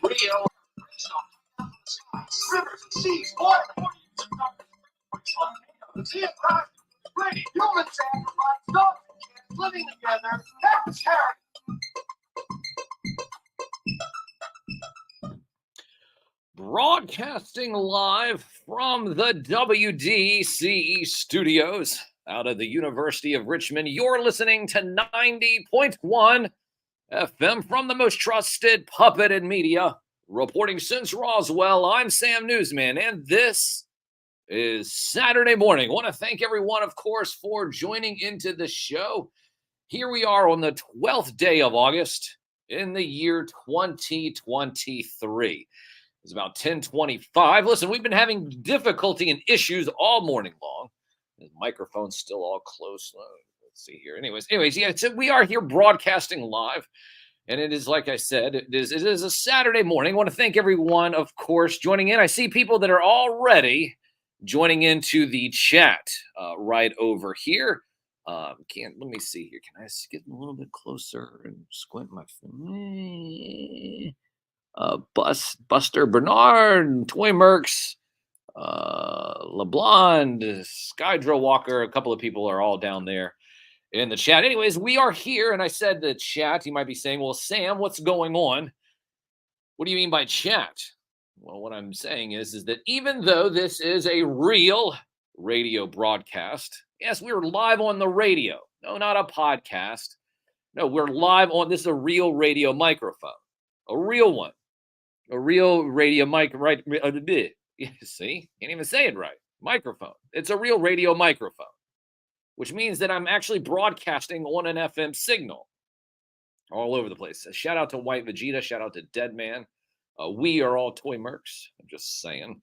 Radio. Rivers and seas, water, human sacrifice, dogs and kids living together. That's heritage. Broadcasting live from the WDCE studios out of the University of Richmond. You're listening to 90.1 FM from the most trusted puppet in media. Reporting since Roswell, I'm Sam Newsman, and this is Saturday morning. I want to thank everyone, of course, for joining into the show. Here we are on the 12th day of August in the year 2023. It's about 10:25. Listen, we've been having difficulty and issues all morning long. The microphone's still all close. Let's see here. Anyways, yeah, we are here broadcasting live. And it is, like I said, it is a Saturday morning. I want to thank everyone, of course, joining in. I see people that are already joining into the chat right over here. Let me see here. Can I get a little bit closer and squint my phone? Buster Bernard, Toy Mercs, LeBlond, Skydro Walker, a couple of people are all down there in the chat. Anyways, we are here, and I said the chat. You might be saying, well, Sam, what's going on? What do you mean by chat? Well, what I'm saying is that even though this is a real radio broadcast, yes, we're live on the radio. No, not a podcast. No, we're live on, this is a real radio microphone. A real one. A real radio mic, right? See, can't even say it right. Microphone. It's a real radio microphone, which means that I'm actually broadcasting on an FM signal all over the place. Shout out to White Vegeta. Shout out to Deadman. We are all Toy Mercs. I'm just saying.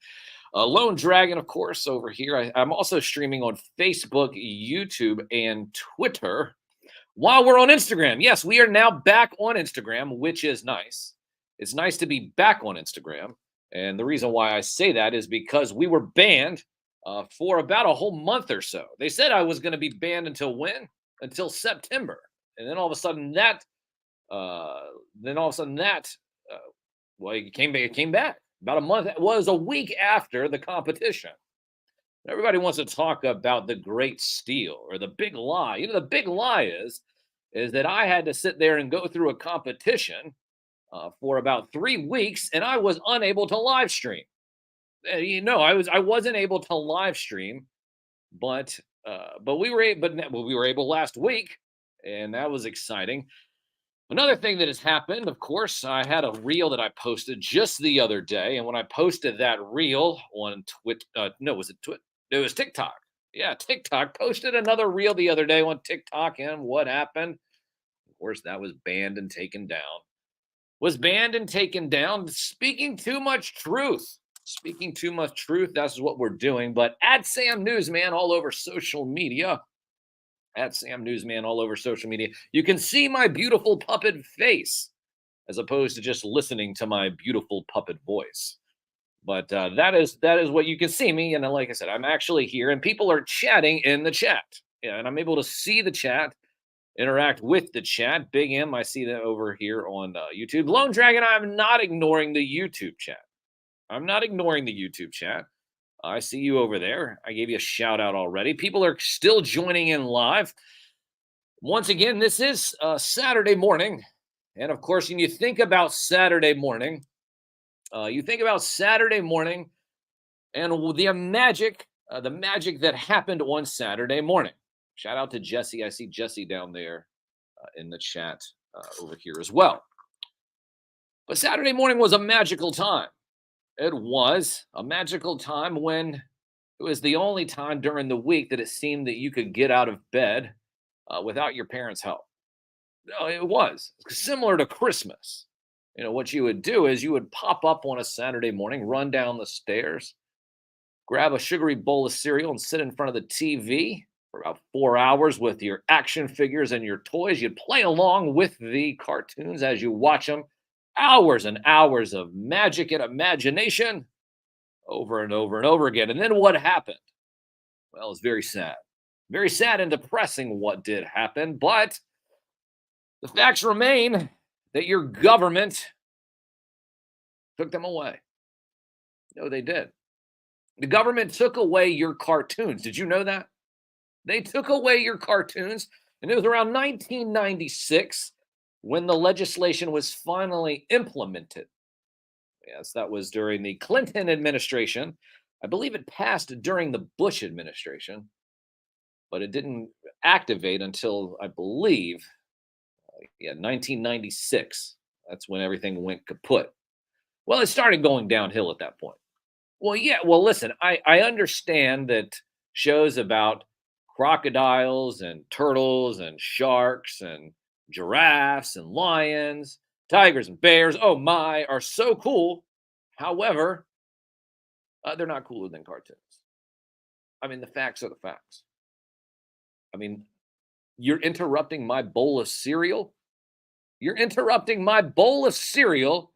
Lone Dragon, of course, over here. I'm also streaming on Facebook, YouTube, and Twitter while we're on Instagram. Yes, we are now back on Instagram, which is nice. It's nice to be back on Instagram. And the reason why I say that is because we were banned for about a whole month or so. They said I was going to be banned until when? Until September. And then all of a sudden that, it came back. About a month. It was a week after the competition. Everybody wants to talk about the great steal or the big lie. You know, the big lie is that I had to sit there and go through a competition for about 3 weeks, and I was unable to live stream. I wasn't able to live stream, but we were able last week, and that was exciting. Another thing that has happened, of course, I had a reel that I posted just the other day, and when I posted that reel on it was TikTok. Yeah, TikTok posted another reel the other day on TikTok, and what happened? Of course, that was banned and taken down. Speaking too much truth. That's what we're doing. But at Sam Newsman all over social media. You can see my beautiful puppet face as opposed to just listening to my beautiful puppet voice. But that is what you can see me. And like I said, I'm actually here and people are chatting in the chat. Yeah, and I'm able to see the chat, interact with the chat. Big M, I see that over here on YouTube. Lone Dragon, I'm not ignoring the YouTube chat. I see you over there. I gave you a shout out already. People are still joining in live. Once again, this is Saturday morning. And of course, when you think about Saturday morning, and the magic that happened on Saturday morning. Shout out to Jesse. I see Jesse down there in the chat over here as well. But Saturday morning was a magical time. It was a magical time when it was the only time during the week that it seemed that you could get out of bed without your parents' help. No, it was similar to Christmas. You know, what you would do is you would pop up on a Saturday morning, run down the stairs, grab a sugary bowl of cereal and sit in front of the TV for about 4 hours with your action figures and your toys. You'd play along with the cartoons as you watch them. Hours and hours of magic and imagination over and over and over again. And then what happened? Well, it's very sad. Very sad and depressing what did happen. But the facts remain that your government Took them away. No, they did. The government took away your cartoons. Did you know that? They took away your cartoons, and it was around 1996 when the legislation was finally implemented. Yes, that was during the Clinton administration. I believe it passed during the Bush administration, but it didn't activate until, I believe, 1996. That's when everything went kaput. Well, it started going downhill at that point. Well, yeah. Well, listen, I understand that shows about crocodiles and turtles and sharks and giraffes and lions, tigers and bears, oh my, are so cool. However, they're not cooler than cartoons. I mean, the facts are the facts. I mean, you're interrupting my bowl of cereal. You're interrupting my bowl of cereal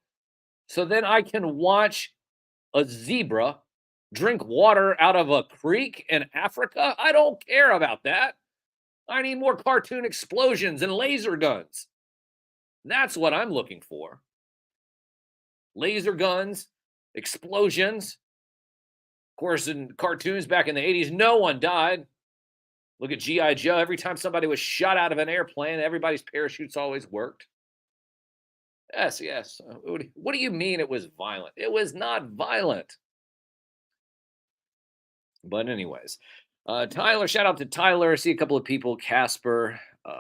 so then I can watch a zebra drink water out of a creek in Africa? I don't care about that. I need more cartoon explosions and laser guns. That's what I'm looking for. Laser guns, explosions. Of course, in cartoons back in the 80s, no one died. Look at G.I. Joe. Every time somebody was shot out of an airplane, everybody's parachutes always worked. Yes, yes. What do you mean it was violent? It was not violent. But anyways, Tyler, shout out to Tyler. I see a couple of people, Casper,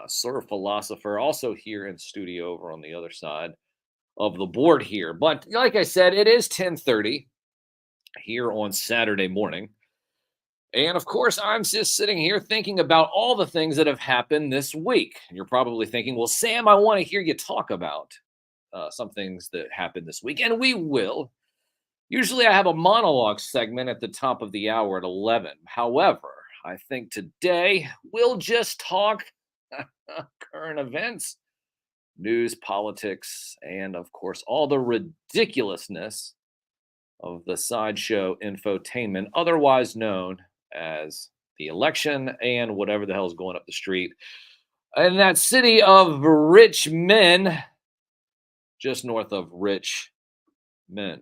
Sir Philosopher, also here in studio over on the other side of the board here. But like I said, it is 10:30 here on Saturday morning. And of course, I'm just sitting here thinking about all the things that have happened this week. And you're probably thinking, well, Sam, I want to hear you talk about some things that happened this week. And we will. Usually I have a monologue segment at the top of the hour at 11. However, I think today we'll just talk current events, news, politics, and of course, all the ridiculousness of the sideshow infotainment, otherwise known as the election and whatever the hell is going up the street in that city of rich men, just north of rich men.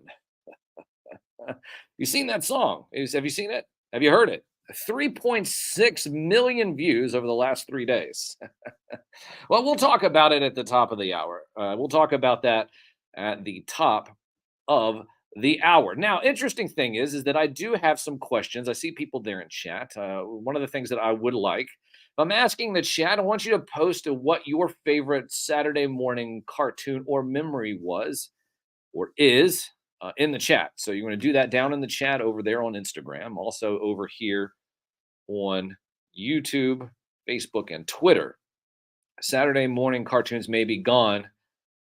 You seen that song? Have you seen it? Have you heard it? 3.6 million views over the last 3 days. Well, we'll talk about it at the top of the hour. We'll talk about that at the top of the hour. Now, interesting thing is that I do have some questions. I see people there in chat. One of the things that I would like, I'm asking the chat, I want you to post what your favorite Saturday morning cartoon or memory was or is in the chat. So you're going to do that down in the chat over there on Instagram, also over here on YouTube, Facebook, and Twitter. Saturday morning cartoons may be gone,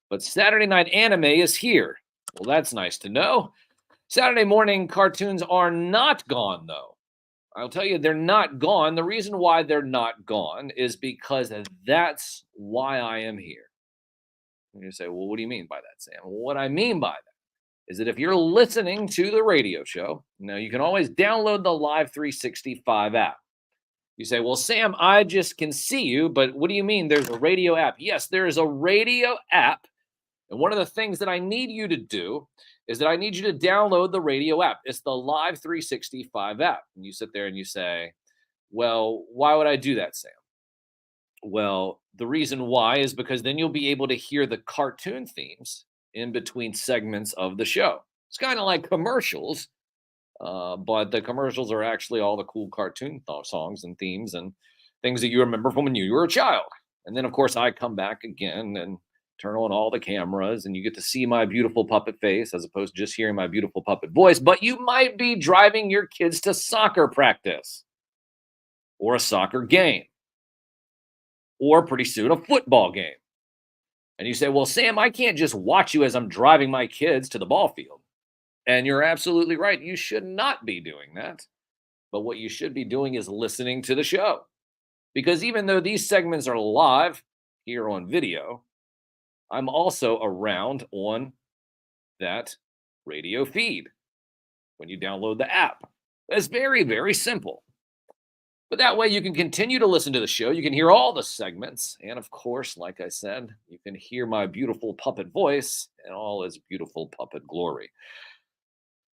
but Saturday night anime is here. Well, that's nice to know. Saturday morning cartoons are not gone, though. I'll tell you, they're not gone. The reason why they're not gone is because that's why I am here. And you say, well, what do you mean by that, Sam? Well, what I mean by that is that if you're listening to the radio show, now you can always download the Live 365 app. You say, well, Sam, I just can see you, but what do you mean there's a radio app? Yes, there is a radio app. And one of the things that I need you to do is that I need you to download the radio app. It's the Live 365 app. And you sit there and you say, well, why would I do that, Sam? Well, the reason why is because then you'll be able to hear the cartoon themes in between segments of the show. It's kind of like commercials, but the commercials are actually all the cool cartoon songs and themes and things that you remember from when you were a child. And then, of course, I come back again and turn on all the cameras and you get to see my beautiful puppet face as opposed to just hearing my beautiful puppet voice. But you might be driving your kids to soccer practice or a soccer game or pretty soon a football game. And you say, well, Sam, I can't just watch you as I'm driving my kids to the ball field. And you're absolutely right. You should not be doing that. But what you should be doing is listening to the show. Because even though these segments are live here on video, I'm also around on that radio feed when you download the app. It's very, very simple. But that way you can continue to listen to the show. You can hear all the segments. And of course, like I said, you can hear my beautiful puppet voice and all its beautiful puppet glory.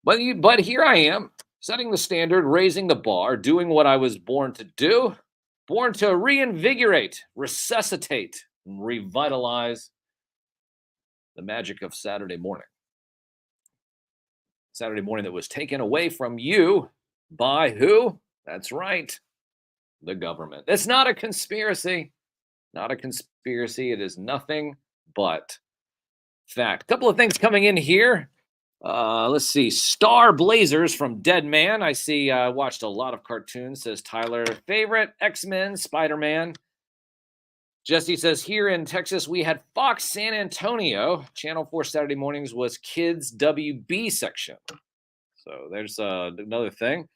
But here I am, setting the standard, raising the bar, doing what I was born to do, born to reinvigorate, resuscitate, and revitalize the magic of Saturday morning. Saturday morning that was taken away from you by who? That's right, the government. It's not a conspiracy. Not a conspiracy. It is nothing but fact. A couple of things coming in here. Let's see. Star Blazers from Dead Man. I see. Watched a lot of cartoons. Says Tyler. Favorite X-Men, Spider-Man. Jesse says here in Texas we had Fox San Antonio. Channel 4 Saturday mornings was Kids WB section. So there's another thing.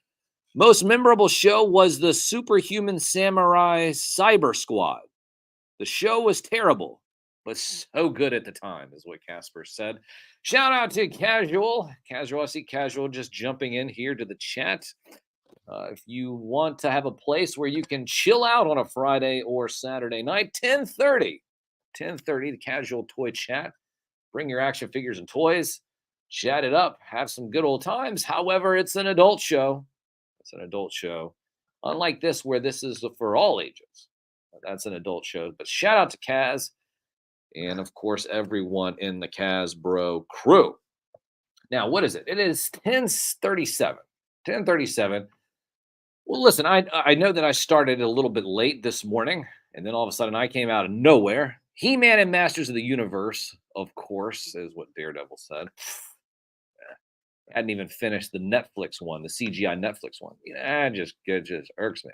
Most memorable show was the Superhuman Samurai Cyber Squad. The show was terrible, but so good at the time, is what Casper said. Shout out to Casual. I see Casual just jumping in here to the chat. If you want to have a place where you can chill out on a Friday or Saturday night, 10:30, the Casual Toy Chat. Bring your action figures and toys, chat it up, have some good old times. However, it's an adult show. It's an adult show. Unlike this, where this is for all ages. That's an adult show. But shout out to Kaz and, of course, everyone in the Kaz Bro crew. Now, what is it? It is 10:37. 10:37. Well, listen, I know that I started a little bit late this morning, and then all of a sudden I came out of nowhere. He-Man and Masters of the Universe, of course, is what Daredevil said. I hadn't even finished the Netflix one, the CGI Netflix one. It just irks me.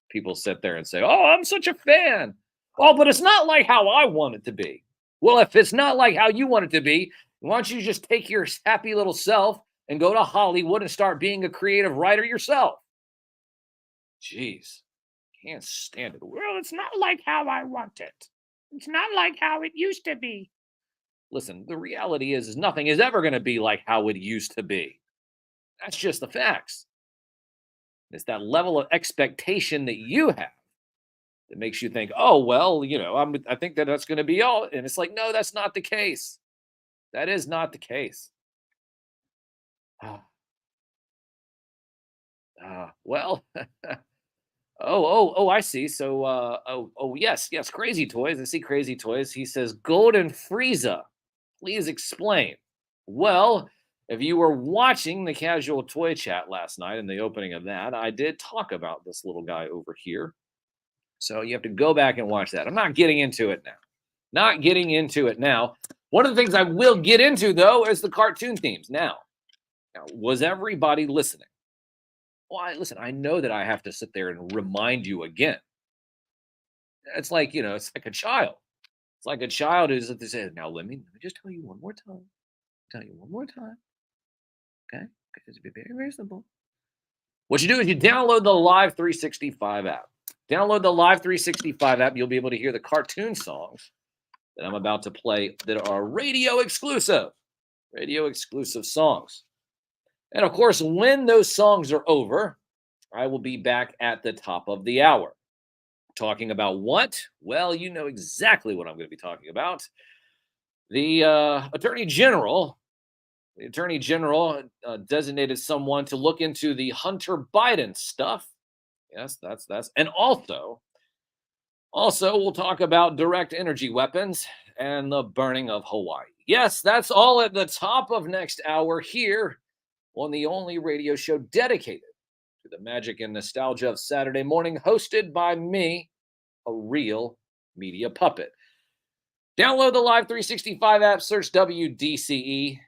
People sit there and say, "Oh, I'm such a fan." Oh, but it's not like how I want it to be. Well, if it's not like how you want it to be, why don't you just take your happy little self and go to Hollywood and start being a creative writer yourself? Jeez, can't stand it. Well, it's not like how I want it. It's not like how it used to be. Listen, the reality is nothing is ever going to be like how it used to be. That's just the facts. It's that level of expectation that you have that makes you think, oh, well, I think that's going to be all. And it's like, no, that's not the case. That is not the case. Well, I see. So, yes, Crazy Toys. I see Crazy Toys. He says, Golden Frieza, please explain. Well, if you were watching the Casual Toy Chat last night in the opening of that, I did talk about this little guy over here. So you have to go back and watch that. I'm not getting into it now. One of the things I will get into, though, is the cartoon themes. Now, was everybody listening? Well, listen, I know that I have to sit there and remind you again. It's like, it's like a child. It's like a child who's at this end. Now, let me just tell you one more time. Okay? It's very, very simple. What you do is you download the Live 365 app. Download the Live 365 app. You'll be able to hear the cartoon songs that I'm about to play that are radio exclusive songs. And of course, when those songs are over, I will be back at the top of the hour. Talking about what? Well, you know exactly what I'm going to be talking about. The Attorney General designated someone to look into the Hunter Biden stuff. Yes, that's. And also we'll talk about direct energy weapons and the burning of Hawaii. Yes, that's all at the top of next hour here on the only radio show dedicated to the magic and nostalgia of Saturday morning, hosted by me, a real media puppet. Download the Live 365 app, search WDCE.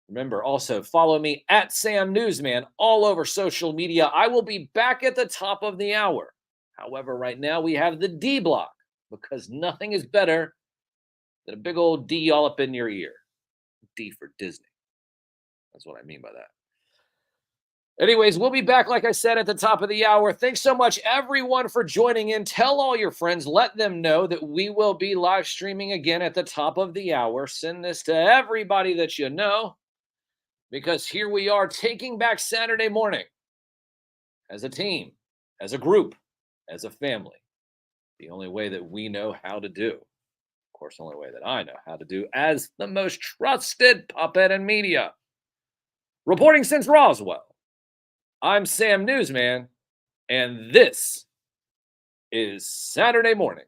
Remember, also follow me at Sam Newsman all over social media. I will be back at the top of the hour. However, right now we have the D block because nothing is better than a big old D all up in your ear. D for Disney. That's what I mean by that. Anyways, we'll be back, like I said, at the top of the hour. Thanks so much, everyone, for joining in. Tell all your friends. Let them know that we will be live streaming again at the top of the hour. Send this to everybody that you know, because here we are taking back Saturday morning as a team, as a group, as a family, the only way that we know how to do. Of course, the only way that I know how to do as the most trusted puppet in media. Reporting since Roswell, I'm Sam Newsman, and this is Saturday Morning.